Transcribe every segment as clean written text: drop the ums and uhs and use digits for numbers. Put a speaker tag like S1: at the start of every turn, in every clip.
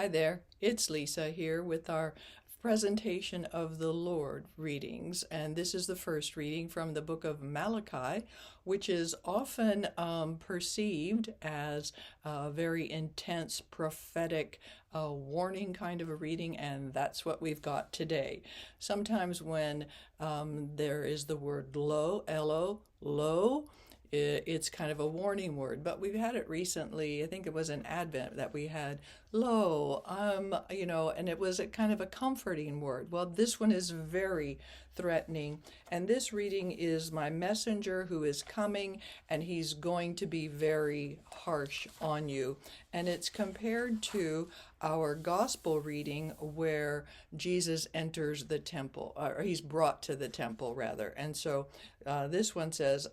S1: Hi there, it's Lisa here with our presentation of the Lord readings. And this is the first reading from the book of Malachi, which is often perceived as a very intense prophetic warning kind of a reading, and that's what we've got today. Sometimes when there is the word lo, L-O, lo, it's kind of a warning word, but we've had it recently. I think it was in Advent that we had lo, and it was a kind of a comforting word. Well, this one is very threatening, and this reading is my messenger who is coming, and he's going to be very harsh on you. And it's compared to our gospel reading where Jesus enters the temple, or he's brought to the temple rather. And so this one says,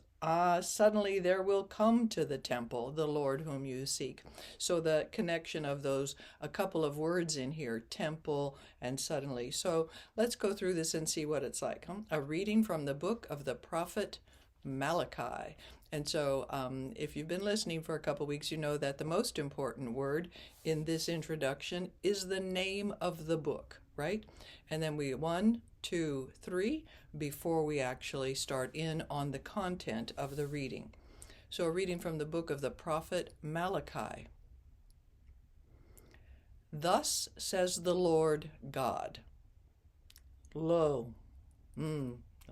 S1: suddenly there will come to the temple the Lord whom you seek. So the connection of those, a couple of words in here, temple and suddenly. So let's go through this and see what it's like. A reading from the book of the prophet Malachi. And so if you've been listening for a couple weeks, you know that the most important word in this introduction is the name of the book, right? And then we 1, 2, 3 before we actually start in on the content of the reading. So a reading from the book of the prophet Malachi. Thus says the Lord God. Lo,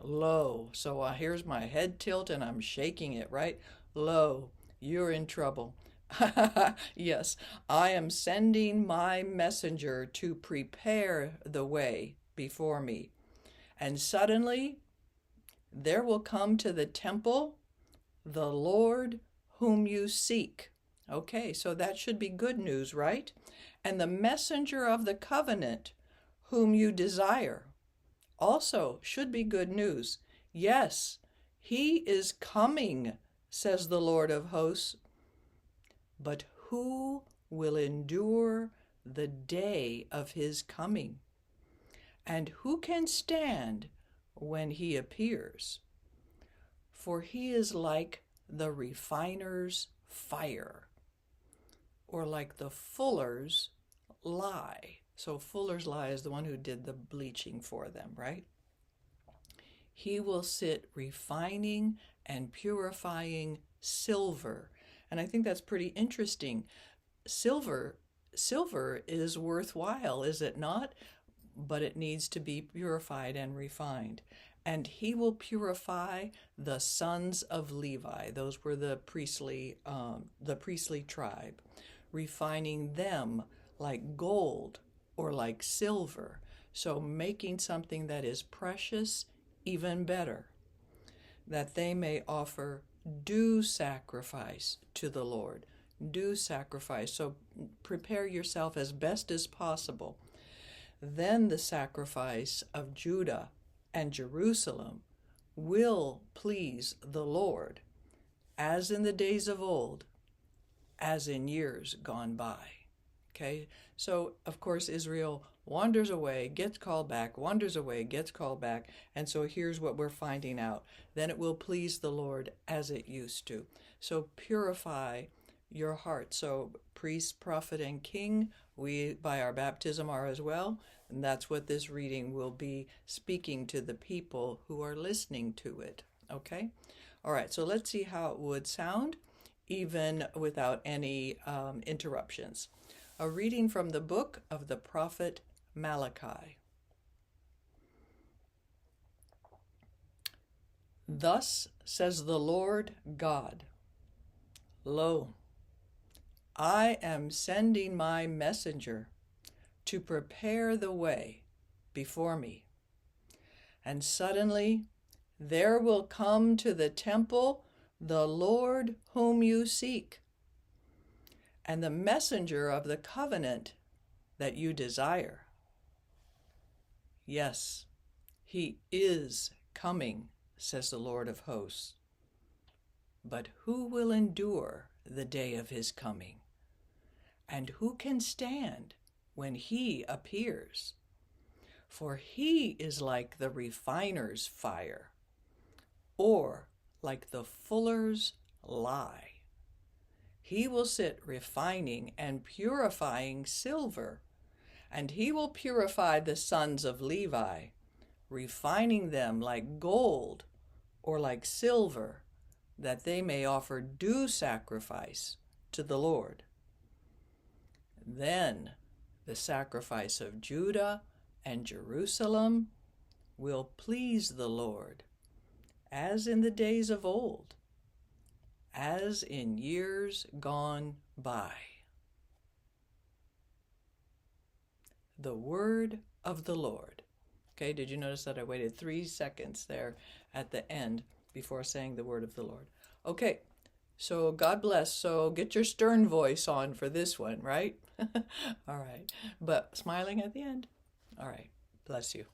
S1: lo. So here's my head tilt and I'm shaking it, right? Lo, you're in trouble. Yes, I am sending my messenger to prepare the way before me. And suddenly there will come to the temple the Lord whom you seek. Okay, so that should be good news, right? And the messenger of the covenant whom you desire also should be good news. Yes, he is coming, says the Lord of hosts. But who will endure the day of his coming? And who can stand when he appears? For he is like the refiner's fire, or like the fuller's lye. So fuller's lye is the one who did the bleaching for them, right? He will sit refining and purifying silver. And I think that's pretty interesting. Silver is worthwhile, is it not? But it needs to be purified and refined. And he will purify the sons of Levi. Those were the priestly tribe, refining them like gold or like silver. So making something that is precious even better, that they may offer due sacrifice to the Lord. Due sacrifice. So prepare yourself as best as possible. Then the sacrifice of Judah and Jerusalem will please the Lord, as in the days of old, as in years gone by. Okay, so of course Israel wanders away, gets called back, wanders away, gets called back, and so here's what we're finding out. Then it will please the Lord as it used to. So purify your heart. So priest, prophet, and king, we by our baptism are as well, and that's what this reading will be speaking to the people who are listening to it. Okay? All right, so let's see how it would sound even without any interruptions. A reading from the book of the prophet Malachi. Thus says the Lord God, Lo, I am sending my messenger to prepare the way before me. And suddenly there will come to the temple the Lord whom you seek, and the messenger of the covenant that you desire. Yes, he is coming, says the Lord of hosts. But who will endure the day of his coming? And who can stand when he appears? For he is like the refiner's fire, or like the fuller's lye. He will sit refining and purifying silver, and he will purify the sons of Levi, refining them like gold or like silver, that they may offer due sacrifice to the Lord. Then the sacrifice of Judah and Jerusalem will please the Lord, as in the days of old, as in years gone by. The word of the Lord. Okay, did you notice that I waited 3 seconds there at the end before saying the word of the Lord? Okay, so God bless. So get your stern voice on for this one, right? All right, but smiling at the end. All right, bless you.